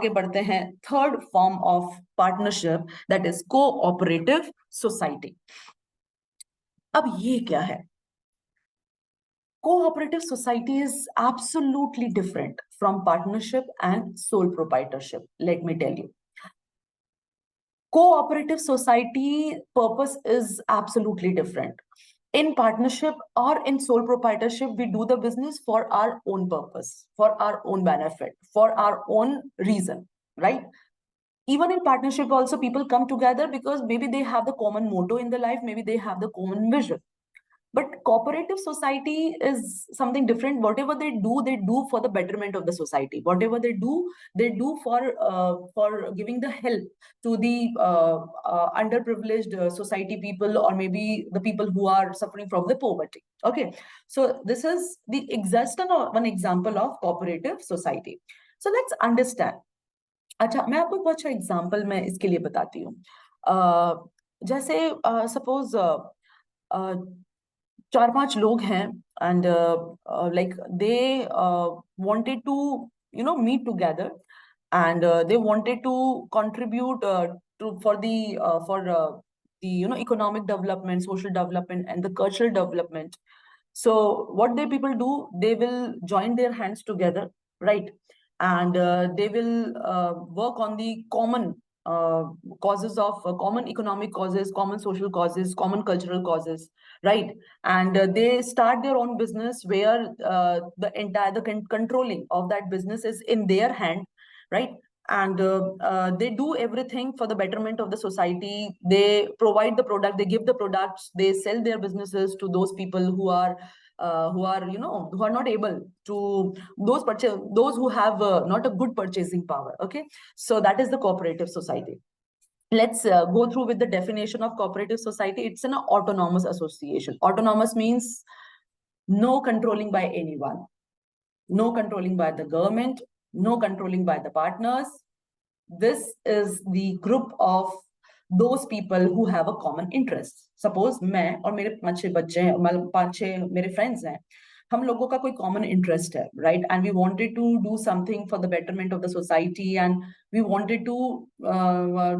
आगे बढ़ते हैं third form of partnership, that is cooperative society. अब ये क्या है? Cooperative society is absolutely different from partnership and sole proprietorship. Let me tell you. Cooperative society purpose is absolutely different. In partnership or in sole proprietorship, we do the business for our own purpose, for our own benefit, for our own reason, right? Even in partnership also, people come together because maybe they have the common motto in their life, maybe they have the common vision. But cooperative society is something different. Whatever they do for the betterment of the society. Whatever they do for giving the help to the underprivileged society people, or maybe the people who are suffering from the poverty. Okay, so this is the one example of cooperative society. So let's understand. अच्छा, मैं आपको एक अच्छा example मैं इसके लिए बताती हूँ। जैसे सपोज 4-5 लोग हैं, and like they wanted to meet together, and they wanted to contribute for the economic development, social development, and the cultural development. So what they people do, they will join their hands together, right? And they will work on the common causes of common economic causes, common social causes, common cultural causes, right? And they start their own business where the controlling of that business is in their hand, right? And they do everything for the betterment of the society. They provide the product, they give the products, they sell their businesses to those people who are who are not able to those who have not a good purchasing power. Okay, so that is the cooperative society. Let's go through with the definition of cooperative society. It's an autonomous association. Autonomous means no controlling by anyone, no controlling by the government, no controlling by the partners. This is the group of those people who have a common interest. Suppose मैं और मेरे 5-6 बच्चे हैं, मतलब 5-6 मेरे friends हैं, हम लोगों का कोई common interest है, right? And we wanted to do something for the betterment of the society, and we wanted to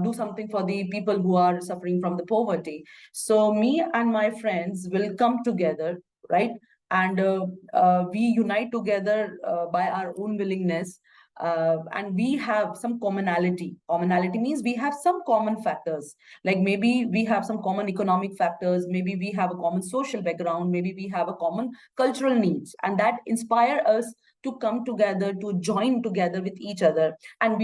do something for the people who are suffering from the poverty. So me and my friends will come together, right? And we unite together by our own willingness, and we have some commonality. Commonality means we have some common factors, like maybe we have some common economic factors, maybe we have a common social background, maybe we have a common cultural needs, and that inspire us to come together, to join together with each other, and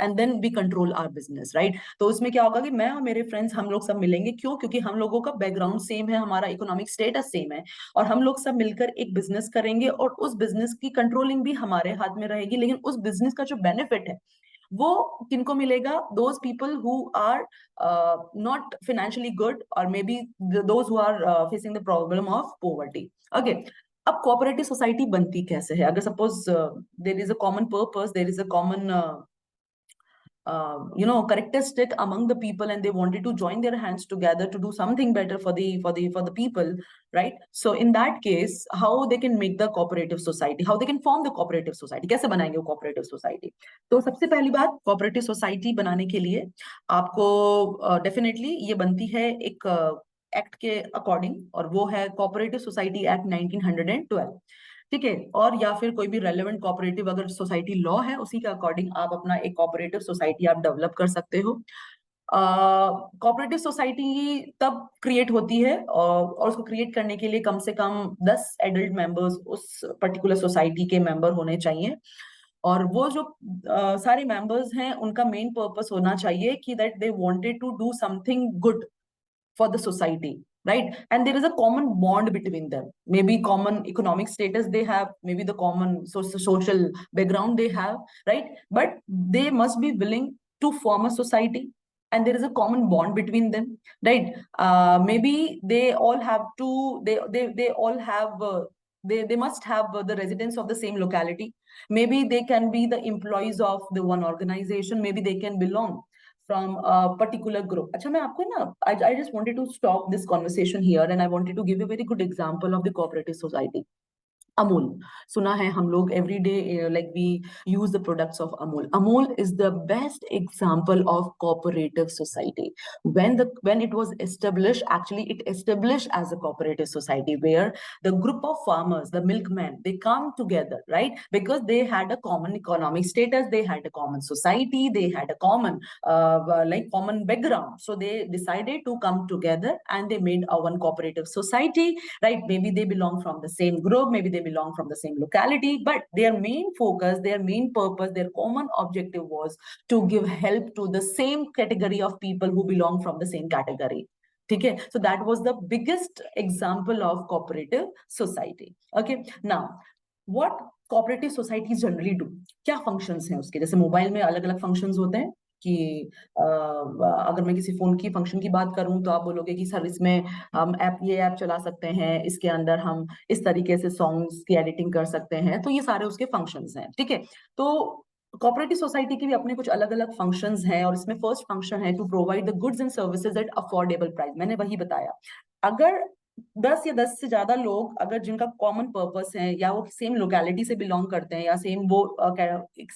and then we control our business, right? तो उसमें क्या होगा कि मैं और मेरे friends हम लोग सब मिलेंगे, क्यों? क्योंकि हम लोगों का बैकग्राउंड सेम है, हमारा इकोनॉमिक स्टेटस सेम है, और हम लोग सब मिलकर एक बिजनेस करेंगे, और उस बिजनेस की कंट्रोलिंग भी हमारे हाथ में रहेगी। लेकिन उस बिजनेस का जो बेनिफिट है वो किनको मिलेगा? Those people who are not financially good, और may be those who are facing the problem of poverty. Okay, अब कोऑपरेटिव सोसाइटी बनती कैसे है? अगर suppose there is a common purpose, there is a common characteristic among the people, and they wanted to join their hands together to do something better for the people, right? So in that case, how they can make the cooperative society, how they can form the cooperative society, कैसे बनाएंगे वो cooperative society? तो सबसे पहली बात, cooperative society बनाने के लिए आपको definitely ये बनती है एक एक्ट के अकॉर्डिंग, और वो है कोऑपरेटिव सोसाइटी एक्ट 1912। ठीक है, और या फिर कोई भी रेलेवेंट कोऑपरेटिव अगर सोसाइटी लॉ है, उसी के अकॉर्डिंग आप अपना एक कोऑपरेटिव सोसाइटी आप डेवलप कर सकते हो। कोऑपरेटिव सोसाइटी तब क्रिएट होती है, और उसको क्रिएट करने के लिए कम से कम 10 एडल्ट मेंबर्स उस पर्टिकुलर सोसाइटी के मेंबर होने चाहिए। और वो जो सारे मेंबर्स हैं, उनका मेन पर्पस होना चाहिए कि that they wanted to do something good for the society, right? And there is a common bond between them, maybe common economic status they have, maybe the common social background they have, right? But they must be willing to form a society, and there is a common bond between them, right? Maybe they all have to they all have they must have the residents of the same locality. Maybe they can be the employees of the one organization, maybe they can belong from a particular group. अच्छा, मैं आपको ना, I just wanted to stop this conversation here, and I wanted to give you a very good example of the cooperative society. Amul. सुना है हम लोग every day, like we use the products of Amul. Amul is the best example of cooperative society. When it was established, actually it established as a cooperative society where the group of farmers, the milkmen, they come together, right? Because they had a common economic status, they had a common society, they had a common common background. So they decided to come together and they made a one cooperative society, right? Maybe they belong from the same group, maybe they belong from the same locality, but their main focus, their main purpose, their common objective was to give help to the same category of people who belong from the same category. Okay, so that was the biggest example of cooperative society. Okay, now what cooperative societies generally do, क्या functions हैं उसके? जैसे mobile में अलग अलग functions होते हैं कि अगर मैं किसी फोन की फंक्शन की बात करूं तो आप बोलोगे कि सर इसमें हम ये ऐप चला सकते हैं, इसके अंदर हम इस तरीके से सॉन्ग्स की एडिटिंग कर सकते हैं, तो ये सारे उसके फंक्शंस हैं, ठीक है। तो कोऑपरेटिव सोसाइटी के भी अपने कुछ अलग अलग फंक्शंस हैं, और इसमें फर्स्ट फंक्शन है to provide the goods and services at affordable price. मैंने वही बताया, अगर 10 या 10 से ज्यादा लोग अगर जिनका कॉमन पर्पस है, या वो सेम लोकेलिटी से बिलोंग करते हैं, या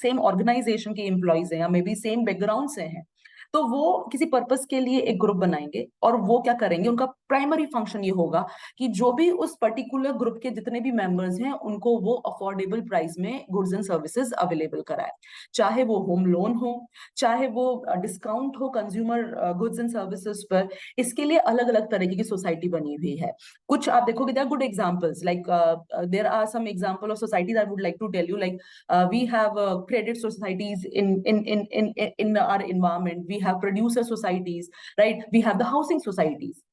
सेम ऑर्गेनाइजेशन के एम्प्लॉइज हैं, या मे बी सेम बैकग्राउंड से हैं, तो वो किसी पर्पस के लिए एक ग्रुप बनाएंगे, और वो क्या करेंगे, उनका प्राइमरी फंक्शन ये होगा कि जो भी उस पर्टिकुलर ग्रुप के जितने भी मेंबर्स हैं उनको वो अफोर्डेबल प्राइस में गुड्स एंड सर्विसेज अवेलेबल कराए, चाहे वो होम लोन हो, चाहे वो डिस्काउंट हो कंज्यूमर गुड्स एंड सर्विसेज पर। इसके लिए अलग अलग तरीके की सोसाइटी बनी हुई है। कुछ आप देखोगे, there are good examples, like there are some example of societies I would like to tell you, like we have credit societies in our environment, we have producer societies, right? We have the housing societies.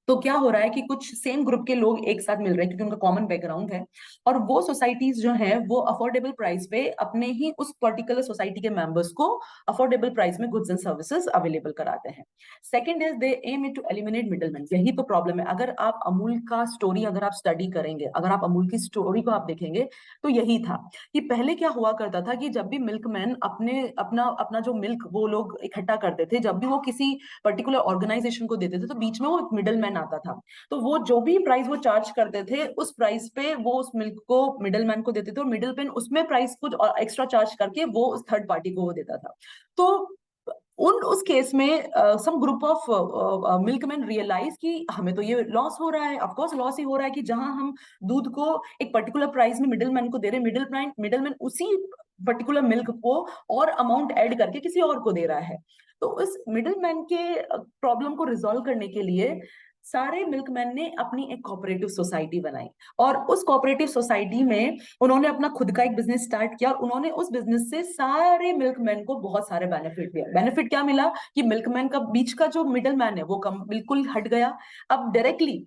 तो क्या हो रहा है कि कुछ same group के लोग एक साथ मिल रहे हैं क्योंकि उनका कॉमन बैकग्राउंड है, और वो सोसाइटीज जो है वो अफोर्डेबल प्राइस पे अपने ही उस पर्टिकुलर सोसाइटी के मेंबर्स को अफोर्डेबल प्राइस में गुड्स एंड सर्विसेज अवेलेबल कराते हैं। Second is they aim to eliminate middleman. यही तो प्रॉब्लम है। अगर आप अमूल का स्टोरी अगर आप स्टडी करेंगे, अगर आप अमूल की स्टोरी को आप देखेंगे, तो यही था कि पहले क्या हुआ करता था कि जब भी मिल्कमैन अपने अपना अपना जो मिल्क वो लोग इकट्ठा करते थे, जब भी वो किसी पर्टिकुलर ऑर्गेनाइजेशन को देते थे, तो बीच में वो एक मिडल मैन आता था। तो वो जो भी प्राइस वो चार्ज करते थे, उस प्राइस पे वो उस मिल्क को मिडल मैन को देते थे, और मिडल मैन उसमें प्राइस कुछ एक्स्ट्रा चार्ज करके वो उस थर्ड पार्टी को वो देता था। तो उस केस में some group of milkman realise कि हमें तो ये लॉस हो रहा है। ऑफ कोर्स लॉस ही हो रहा है कि जहां हम दूध को एक पर्टिकुलर प्राइस में मिडलमैन को दे रहे हैं, मिडलमैन उसी पर्टिकुलर मिल्क को और अमाउंट ऐड करके किसी और को दे रहा है। तो इस मिडलमैन के प्रॉब्लम को रिजॉल्व करने के लिए सारे मिल्कमैन ने अपनी एक कोऑपरेटिव सोसाइटी बनाई, और उस कोऑपरेटिव सोसाइटी में उन्होंने अपना खुद का एक बिजनेस स्टार्ट किया, और उन्होंने उस बिजनेस से सारे मिल्कमैन को बहुत सारे बेनिफिट दिया। बेनिफिट क्या मिला कि मिल्कमैन का बीच का जो मिडल मैन है वो कम बिल्कुल हट गया। अब डायरेक्टली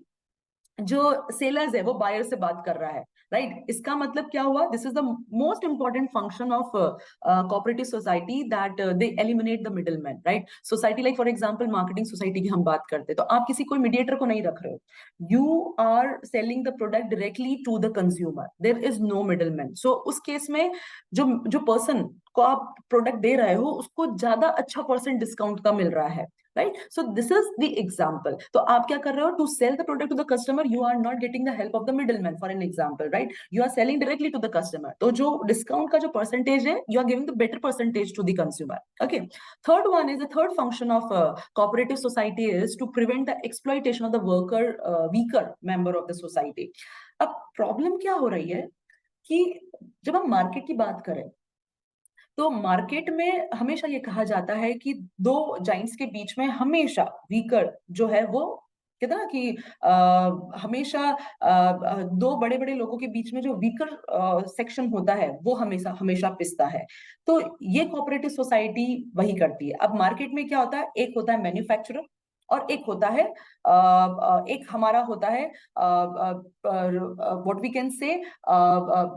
जो सेलर्स है वो बायर से बात कर रहा है, राइट? इसका मतलब क्या हुआ? This is the most important function of cooperative society, that they eliminate the middle man, right? Society like for example marketing society की हम बात करते हैं, तो आप किसी कोई मीडिएटर को नहीं रख रहे हो, you are selling the product directly to the consumer, there is no middle man. So उस केस में जो जो पर्सन को आप प्रोडक्ट दे रहे हो उसको ज्यादा अच्छा परसेंट डिस्काउंट का मिल रहा है, right? So this is the example. तो आप क्या कर रहे हो? To sell the product to the customer, you are not getting the help of the middleman, for an example, right? You are selling directly to the customer. तो जो discount का जो percentage है, you are giving the better percentage to the consumer. Okay. Third one is the third function of cooperative society is to prevent the exploitation of the worker, weaker member of the society. अब problem क्या हो रही है कि जब हम market की बात करें, तो मार्केट में हमेशा ये कहा जाता है कि दो जाइंट्स के बीच में हमेशा वीकर जो है वो कहते ना कि हमेशा दो बड़े बड़े लोगों के बीच में जो वीकर सेक्शन होता है वो हमेशा हमेशा पिसता है। तो ये कोऑपरेटिव सोसाइटी वही करती है। अब मार्केट में क्या होता है, एक होता है मैन्युफैक्चरर, और एक होता है एक हमारा होता है what we can say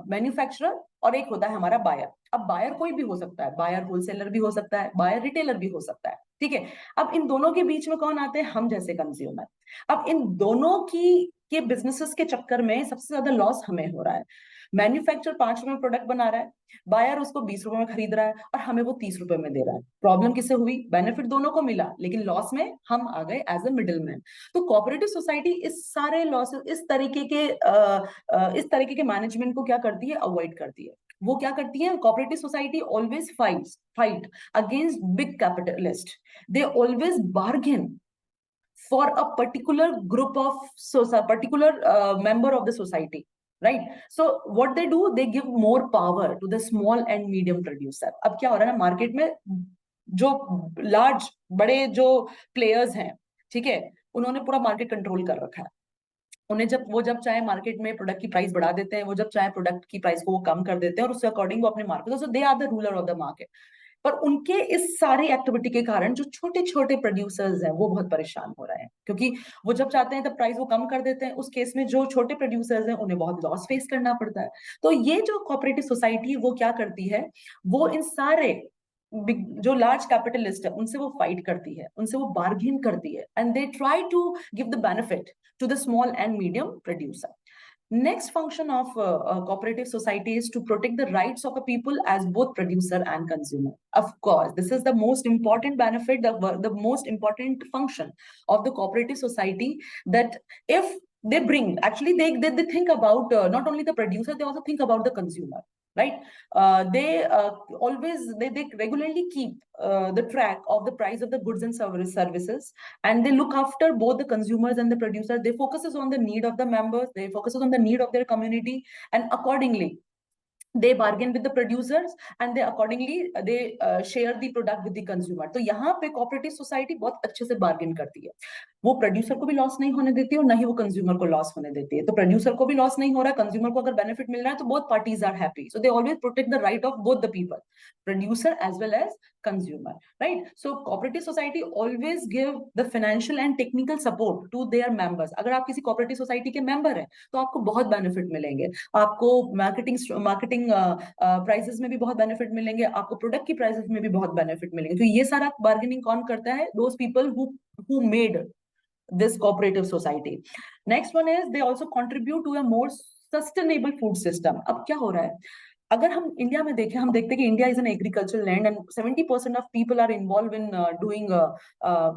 manufacturer, और एक होता है हमारा बायर। अब बायर कोई भी हो सकता है, बायर होलसेलर भी हो सकता है, बायर रिटेलर भी हो सकता है, ठीक है। अब इन दोनों के बीच में कौन आते हैं? हम जैसे कंज्यूमर। अब इन दोनों की के बिजनेसेस के चक्कर में सबसे ज्यादा लॉस हमें हो रहा है। मैन्युफैक्चर 5 रुपए में प्रोडक्ट बना रहा है, बायर उसको 20 रुपए में खरीद रहा है और हमें वो 30 रुपए में दे रहा है। प्रॉब्लम किससे हुई? बेनिफिट दोनों को मिला, लेकिन लॉस में हम आ गए एज अ मिडिल मैन। तो कोऑपरेटिव सोसाइटी इस सारे लॉसेस, इस तरीके के मैनेजमेंट को क्या करती है? अवॉइड करती है। वो क्या करती है? Cooperative society always fight against big capitalist. They always bargain for a particular group of particular member of the society, right? So what they do, they give more power to the small and medium producer. अब क्या हो रहा है ना, market में जो large बड़े जो प्लेयर्स हैं, ठीक है, उन्होंने पूरा मार्केट कंट्रोल कर रखा है। उन्हें जब चाहे मार्केट में प्रोडक्ट की प्राइस बढ़ा देते हैं, वो जब चाहे प्रोडक्ट की प्राइस को वो कम कर देते हैं और उसके अकॉर्डिंग वो अपने market, so they are the ruler of the market. पर उनके इस सारी एक्टिविटी के कारण जो छोटे छोटे प्रोड्यूसर्स हैं वो बहुत परेशान हो रहे हैं, क्योंकि वो जब चाहते हैं तब प्राइस वो कम कर देते हैं। उस केस में जो छोटे प्रोड्यूसर्स हैं उन्हें बहुत लॉस फेस करना पड़ता है। तो ये जो कोऑपरेटिव सोसाइटी वो क्या करती है, वो इन सारे जो लार्ज कैपिटलिस्ट है उनसे वो फाइट करती है, उनसे वो बार्गेन करती है, and they try to give the benefit to the small and medium producer. Next function of a cooperative society is to protect the rights of a people as both producer and consumer. Of course, this is the most important benefit, the most important function of the cooperative society, that if they bring, actually they think about not only the producer, they also think about the consumer, right? They always they regularly keep the track of the price of the goods and services, and they look after both the consumers and the producers. They focuses on the need of the members, they focuses on the need of their community, and accordingly they bargain with the producers, and they accordingly they share the product with the consumer. तो यहाँ पे cooperative society बहुत अच्छे से bargain करती है। वो producer को भी लॉस नहीं होने देती है और ना ही वो कंज्यूमर को लॉस होने देती है। तो प्रोड्यूसर को भी लॉस नहीं हो रहा है, कंज्यूमर को अगर बेनिफिट मिल रहा है, तो both parties are happy. So they always protect the right of both the people, producer as well as consumer, right? So cooperative society always give the financial and technical support to their members. अगर आप किसी cooperative society के member हैं तो आपको बहुत benefit मिलेंगे, आपको मार्केटिंग प्राइसेस में भी बहुत बेनिफिट मिलेंगे, आपको प्रोडक्ट की प्राइसेस में भी बहुत बेनिफिट मिलेंगे। तो ये सारा बार्गेनिंग कौन करता है? Those people who made this cooperative society. Next one is they also contribute to a more sustainable food system. अब क्या हो रहा है, अगर हम इंडिया में देखें, हम देखते हैं कि India is an agriculture land and 70% of people are involve in doing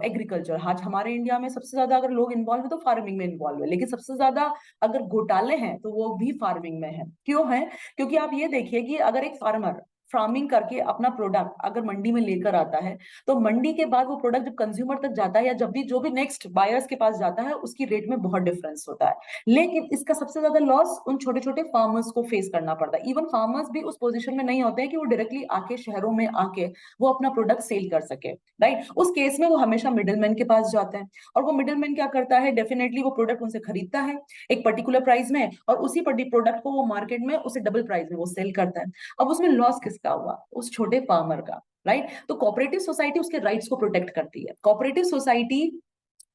agriculture. आज हमारे इंडिया में सबसे ज्यादा अगर लोग इन्वॉल्व है तो फार्मिंग में इन्वॉल्व है, लेकिन सबसे ज्यादा अगर घोटाले हैं तो वो भी फार्मिंग में है। क्यों है? क्योंकि आप ये देखिए कि अगर एक फार्मर फार्मिंग करके अपना प्रोडक्ट अगर मंडी में लेकर आता है, तो मंडी के बाद वो प्रोडक्ट जब कंज्यूमर तक जाता है या जब भी जो भी नेक्स्ट बायर्स के पास जाता है, उसकी रेट में बहुत डिफरेंस होता है। लेकिन इसका सबसे ज्यादा लॉस उन छोटे छोटे फार्मर्स को फेस करना पड़ता है। इवन फार्मर्स भी उस पोजीशन में नहीं होते हैं कि वो डायरेक्टली आके शहरों में आके वो अपना प्रोडक्ट सेल कर सके, राइट? उस केस में वो हमेशा मिडिलमैन के पास जाते हैं, और वो मिडिलमैन क्या करता है? डेफिनेटली वो प्रोडक्ट उनसे खरीदता है एक पर्टिकुलर प्राइस में, और उसी प्रोडक्ट को वो मार्केट में उसे डबल प्राइस में वो सेल करता है। अब उसमें लॉस किसका हुआ? उस छोटे फार्मर का, राइट? तो कोऑपरेटिव सोसाइटी उसके राइट्स को प्रोटेक्ट करती है। कोऑपरेटिव सोसाइटी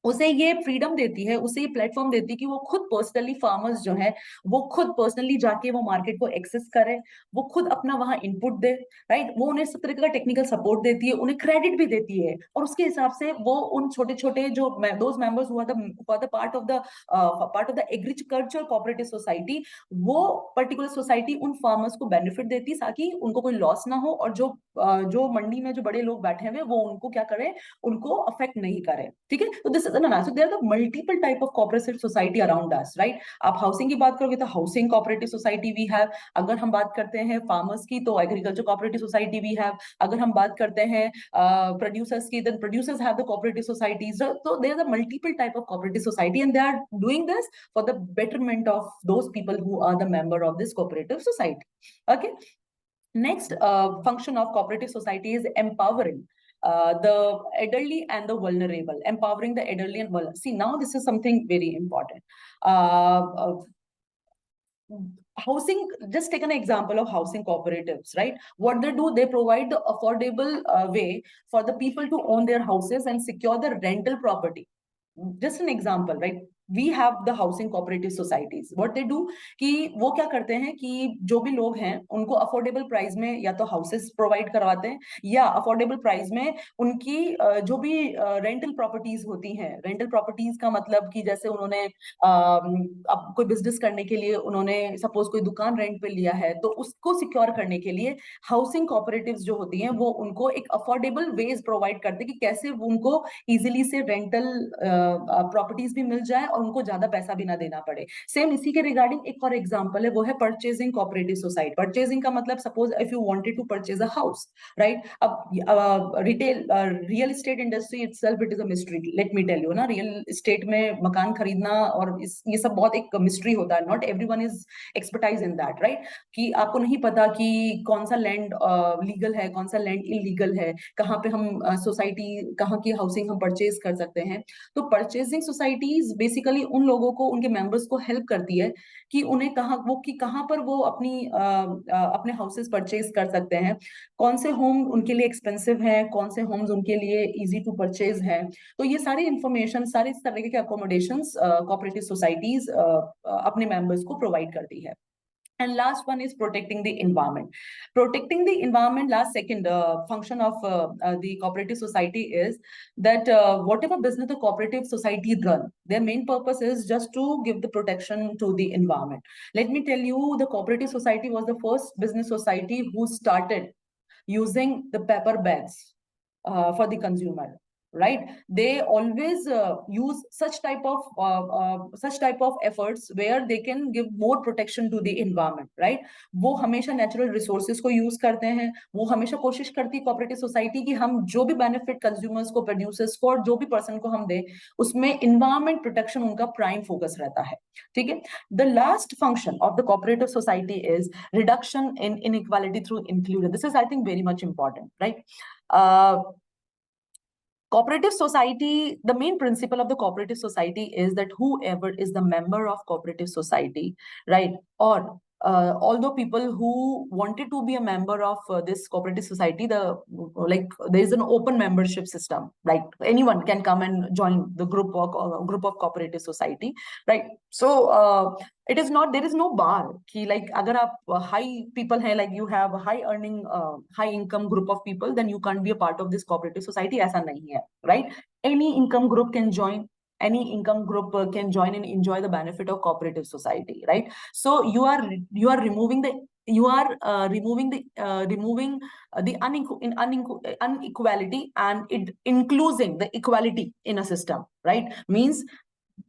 उसे ये फ्रीडम देती है, उसे ये प्लेटफॉर्म देती है कि वो खुद पर्सनली फार्मर्स जो है वो खुद पर्सनली जाके वो मार्केट को एक्सेस करे, वो खुद अपना वहां इनपुट दे, राइट? वो उन्हें सब तरह का टेक्निकल सपोर्ट देती है, उन्हें क्रेडिट भी देती है, और उसके हिसाब से वो उन छोटे छोटे जो दोज मेंबर्स हुआ the part of the agriculture cooperative society, वो पर्टिकुलर सोसाइटी उन फार्मर्स को बेनिफिट देती है ताकि उनको कोई लॉस ना हो, और जो मंडी में जो बड़े लोग बैठे हुए वो उनको क्या करें, उनको अफेक्ट नहीं करे, ठीक है? तो this so there are the multiple type of cooperative society around us, right? आप हाउसिंग की बात करोगे तो हाउसिंग कोऑपरेटिव सोसाइटी भी है, अगर हम बात करते हैं फार्मर्स की तो एग्रीकल्चर कोऑपरेटिव सोसाइटी भी है, अगर हम बात करते हैं प्रोड्यूसर्स की, then producers have the cooperative societies. So there are multiple type of cooperative society, and they are doing this for the betterment of those people who are the member of this cooperative society. Okay, next function of cooperative society is empowering the elderly and the vulnerable. Empowering the elderly and vulnerable. See, now this is something very important. Housing, just take an example of housing cooperatives, right? What they do, they provide the affordable way for the people to own their houses and secure the rental property. Just an example, right? We have the housing cooperative societies. What they do कि वो क्या करते हैं कि जो भी लोग हैं उनको अफोर्डेबल प्राइस में या तो हाउसेस प्रोवाइड करवाते हैं, या अफोर्डेबल प्राइस में उनकी जो भी रेंटल प्रॉपर्टीज होती हैं। रेंटल प्रॉपर्टीज का मतलब कि जैसे उन्होंने अब कोई बिजनेस करने के लिए उन्होंने सपोज कोई दुकान रेंट पे लिया है, तो उसको सिक्योर करने के लिए हाउसिंग कोऑपरेटिव्स जो होती हैं वो उनको एक अफोर्डेबल वेज प्रोवाइड करते हैं कि कैसे उनको इजीली से रेंटल प्रॉपर्टीज भी मिल जाए और उनको ज्यादा पैसा भी ना देना पड़े। सेम इसी के रिगार्डिंग एक और एग्जांपल है, वो है परचेजिंग कोऑपरेटिव सोसाइटी। परचेजिंग का मतलब suppose if you wanted to purchase a house, right? अब retail real estate industry itself it is a mystery, let me tell you ना। रियल एस्टेट में मकान खरीदना और ये सब बहुत एक मिस्ट्री होता है। Not everyone is expertise in that, right? कि आपको नहीं पता कि कौन सा लैंड लीगल है, कौन सा लैंड इलीगल है, कहाँ पे हम सोसाइटी, कहाँ की हाउसिंग हम परचेज कर सकते हैं। तो परचेजिंग सोसाइटीज बेसिकली उन लोगों को, उनके मेंबर्स को हेल्प करती है कि उन्हें कहाँ पर वो अपने हाउसेस परचेज कर सकते हैं, कौन से होम उनके लिए एक्सपेंसिव हैं, कौन से होम्स उनके लिए इजी टू परचेज हैं। तो ये सारी इंफॉर्मेशन, सारे इस तरह के अकोमोडेशंस कोऑपरेटिव सोसाइटीज अपने मेंबर्स को प्रोवाइड करती है। And last one is protecting the environment. Protecting the environment, last second function of the cooperative society is that whatever business the cooperative society run, their main purpose is just to give the protection to the environment. Let me tell you, the cooperative society was the first business society who started using the paper bags for the consumer, right? They always use such type of efforts where they can give more protection to the environment, right? वो हमेशा natural resources को use करते हैं। वो हमेशा कोशिश करती है कोऑपरेटिव सोसाइटी की हम जो भी बेनिफिट कंज्यूमर्स को, प्रोड्यूसर्स को और जो भी पर्सन को हम दें, उसमें इन्वायरमेंट प्रोटेक्शन उनका प्राइम फोकस रहता है। ठीक है। The last function of the cooperative society is reduction in inequality through inclusion. This is, I think, very much important, right? Cooperative society, the main principle of the cooperative society is that whoever is the member of cooperative society, right? Or although people who wanted to be a member of this cooperative society, there is an open membership system, like anyone can come and join the group of cooperative society, right? So it is not, there is no bar ki like agar aap high people hai, like you have a high earning high income group of people, then you can't be a part of this cooperative society. Aisa nahi hai, right? Any income group can join, any income group can join and enjoy the benefit of cooperative society, right? So you are removing the inequality, and it including the equality in a system, right? Means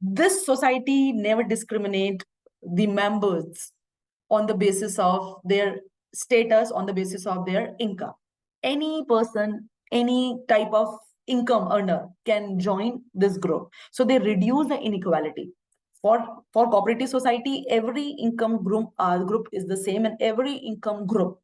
this society never discriminate the members on the basis of their status, on the basis of their income. Any person, any type of income earner can join this group. So they reduce the inequality. For cooperative society, every income group is the same, and every income group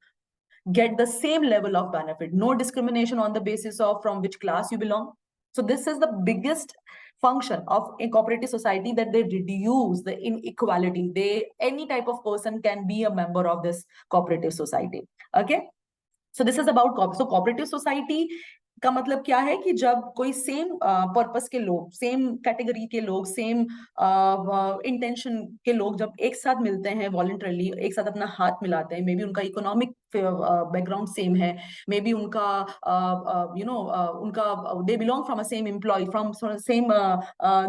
get the same level of benefit. No discrimination on the basis of from which class you belong. So this is the biggest function of a cooperative society, that they reduce the inequality. Any type of person can be a member of this cooperative society. Okay. So this is about cooperative society का मतलब क्या है कि जब कोई same purpose के लोग, same category के लोग, सेम इंटेंशन के लोग जब एक साथ मिलते हैं वॉलंटरली, एक साथ अपना हाथ मिलाते हैं, मे बी उनका इकोनॉमिक बैकग्राउंड सेम है, मे बी उनका they belong from a same employ, from same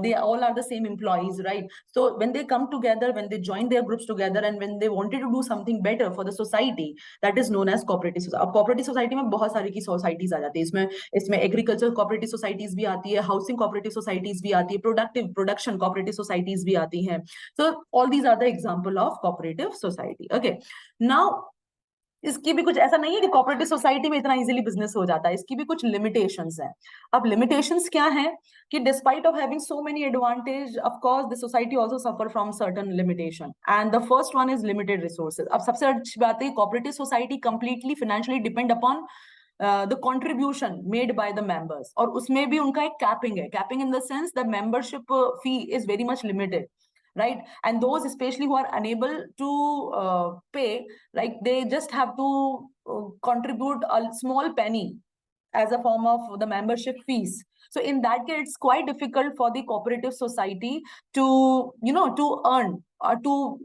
they all are the same employees, right? So when they come together, when they join their groups together, and when they wanted to do something better for the society, that is known as cooperative society. अब cooperative society में बहुत सारी की societies आ जाती है। इसमें agriculture cooperative societies भी आती है, हाउसिंग कोऑपरेटिव सोसाइटीज भी आती है, प्रोडक्शन कोऑपरेटिव सोसाइटीज भी आती हैं। So all these are the example of cooperative society. Okay, now इसकी भी कुछ ऐसा नहीं है कि कोऑपरेटिव सोसाइटी में इतना इजीली बिजनेस हो जाता है, इसकी भी कुछ लिमिटेशंस हैं। अब लिमिटेशंस क्या हैं कि despite of having so many advantage, of course the society also suffer from certain limitation, and the first one is limited resources. अब सबसे अच्छी बात है, cooperative society completely financially depend upon the contribution made by the members, और उसमें भी उनका एक कैपिंग है। Capping in the sense the membership fee is very much limited, right? And those especially who are unable to pay, like they just have to contribute a small penny as a form of the membership fees. So in that case, it's quite difficult for the cooperative society to, to earn or to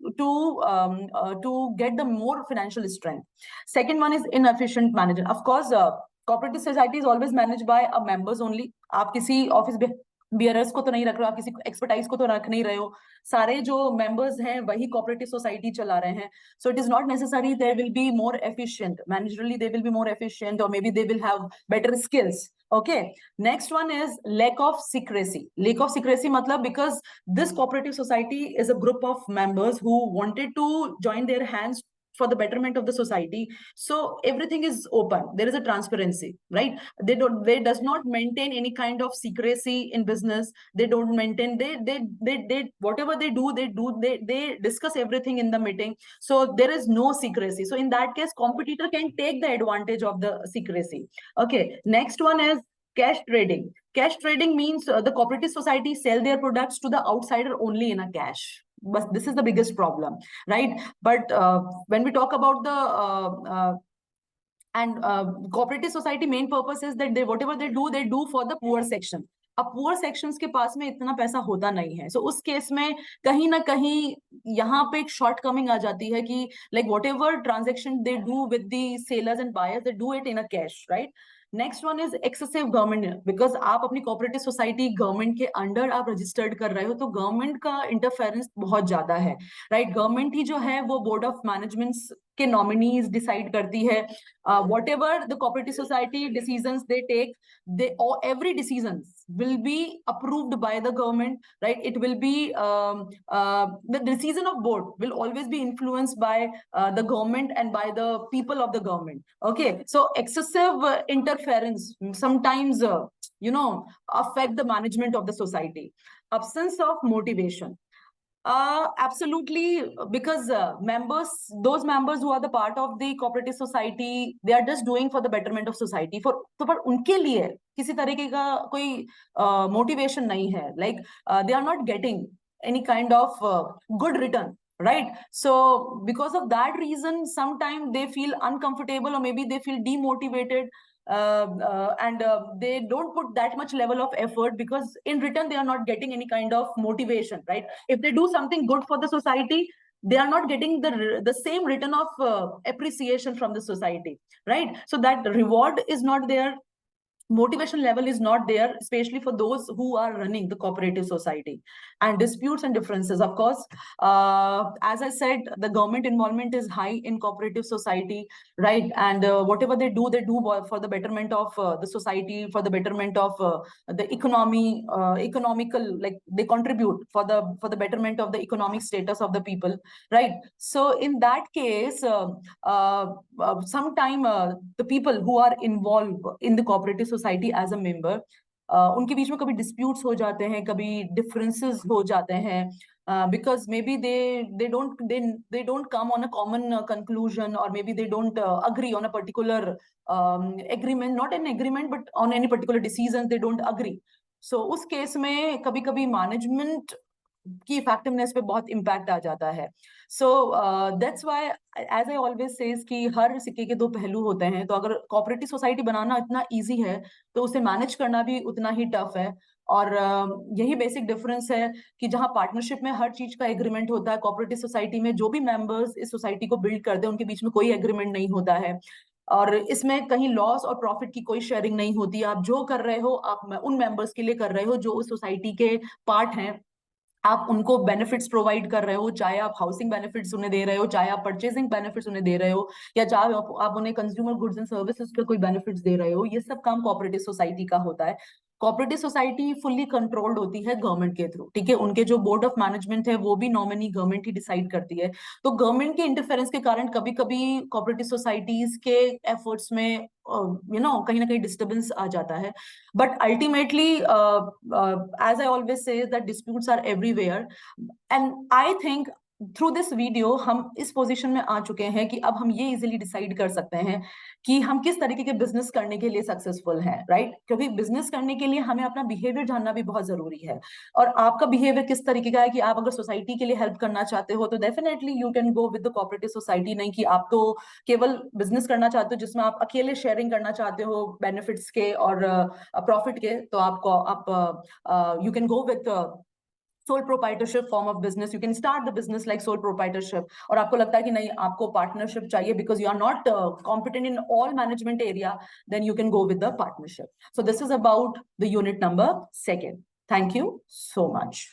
get the more financial strength. Second one is inefficient management. Of course, cooperative society is always managed by a members only. आप किसी office bearers को तो नहीं रख रहे हो, आप किसी एक्सपर्टाइज को तो रख नहीं रहे हो, सारे जो मेंबर्स हैं वही कोऑपरेटिव सोसाइटी चला रहे हैं. So it is not necessary they will be more efficient managerially, they will be more efficient, or maybe they will have better skills. Okay, next one is lack of secrecy. Lack of secrecy matlab, because this cooperative society is a group of members who wanted to join their hands for the betterment of the society, so everything is open, there is a transparency, right? They does not maintain any kind of secrecy in business. They don't maintain, they whatever they discuss everything in the meeting, so there is no secrecy. So in that case, competitor can take the advantage of the secrecy. Okay, next one is cash trading. Cash trading means the cooperative society sell their products to the outsider only in a cash. But this is the biggest problem, right? But when we talk about the cooperative society, main purpose is that they whatever they do for the poor section. अब poor sections के पास में इतना पैसा होता नहीं है, सो उस case में कहीं ना कहीं यहाँ पे एक शॉर्ट कमिंग आ जाती है कि like what ever transaction they do with the sellers and buyers, they do it in a cash, right? Next one is excessive government, because आप अपनी कोऑपरेटिव सोसाइटी गवर्नमेंट के अंडर आप रजिस्टर्ड कर रहे हो, तो गवर्नमेंट का इंटरफेरेंस बहुत ज्यादा है, राइट? गवर्नमेंट ही जो है वो बोर्ड ऑफ मैनेजमेंट के नॉमिनीज डिसाइड करती है. Whatever the cooperative society decisions they take, every decisions will be approved by the government, right? It will be the decision of board will always be influenced by the government and by the people of the government. Okay, so excessive interference sometimes affect the management of the society. Absence of motivation. Absolutely, because those members who are the part of the cooperative society, they are just doing for the betterment of society. तो पर उनके लिए किसी तरीके का कोई motivation नहीं है, like they are not getting any kind of good return, right? So because of that reason, sometimes they feel uncomfortable, or maybe they feel demotivated, and they don't put that much level of effort, because in return they are not getting any kind of motivation, right? If they do something good for the society, they are not getting the same return of appreciation from the society, right? So that reward is not there, motivation level is not there, especially for those who are running the cooperative society. And disputes and differences, of course, as I said, the government involvement is high in cooperative society, right? And whatever they do for the betterment of the society, for the betterment of the economical, like they contribute for the betterment of the economic status of the people, right? So in that case, sometime the people who are involved in the cooperative society as a member, उनके बीच में कभी disputes हो जाते हैं, कभी differences हो जाते हैं, because maybe they don't come on a common conclusion, or maybe they don't agree on a particular agreement, not an agreement but on any particular decision they don't agree. So उस case में कभी कभी management की effectiveness पे बहुत impact आ जाता है. So that's why as I always says कि हर सिक्के के दो पहलू होते हैं. तो अगर कोऑपरेटिव सोसाइटी बनाना इतना इजी है, तो उसे मैनेज करना भी उतना ही टफ है. और यही बेसिक डिफरेंस है कि जहां पार्टनरशिप में हर चीज का एग्रीमेंट होता है, कोऑपरेटिव सोसाइटी में जो भी मेंबर्स इस सोसाइटी को बिल्ड करते हैं उनके बीच में कोई एग्रीमेंट नहीं होता है, और इसमें कहीं लॉस और प्रॉफिट की कोई शेयरिंग नहीं होती. आप जो कर रहे हो, आप उन मेंबर्स के लिए कर रहे हो जो उस सोसाइटी के पार्ट हैं. आप उनको बेनिफिट्स प्रोवाइड कर रहे हो, चाहे आप हाउसिंग बेनिफिट्स उन्हें दे रहे हो, चाहे आप परचेसिंग बेनिफिट्स उन्हें दे रहे हो, या चाहे आप उन्हें कंज्यूमर गुड्स एंड सर्विसेज पे कोई बेनिफिट्स दे रहे हो. ये सब काम कोऑपरेटिव सोसाइटी का होता है. कोऑपरेटिव सोसाइटी फुल्ली कंट्रोल्ड होती है गवर्नमेंट के थ्रू, ठीक है? उनके जो बोर्ड ऑफ मैनेजमेंट है वो भी नॉमिनी गवर्नमेंट ही डिसाइड करती है. तो गवर्नमेंट के इंटरफेरेंस के कारण कभी कभी कोऑपरेटिव सोसाइटीज के एफर्ट्स में कहीं ना कहीं डिस्टर्बेंस आ जाता है. But ultimately, as I always say, that disputes are everywhere, and I think through this video हम इस पोजीशन में आ चुके हैं कि अब हम ये इजीली डिसाइड कर सकते हैं कि हम किस तरीके के बिजनेस करने के लिए सक्सेसफुल हैं, राइट? क्योंकि बिजनेस करने के लिए हमें अपना बिहेवियर जानना भी बहुत जरूरी है, और आपका बिहेवियर किस तरीके का है कि आप अगर सोसाइटी के लिए हेल्प करना चाहते हो तो definitely you can go with the cooperative society. नहीं कि आप तो केवल बिजनेस करना चाहते हो जिसमें आप अकेले शेयरिंग करना चाहते हो बेनिफिट्स के और प्रॉफिट के, तो आपको आप you can go with sole proprietorship form of business. You can start the business like sole proprietorship. और आपको लगता है कि नहीं, आपको पार्टनरशिप चाहिए because you are not competent in all management area, then you can go with the partnership. So this is about the unit number 2. Thank you so much.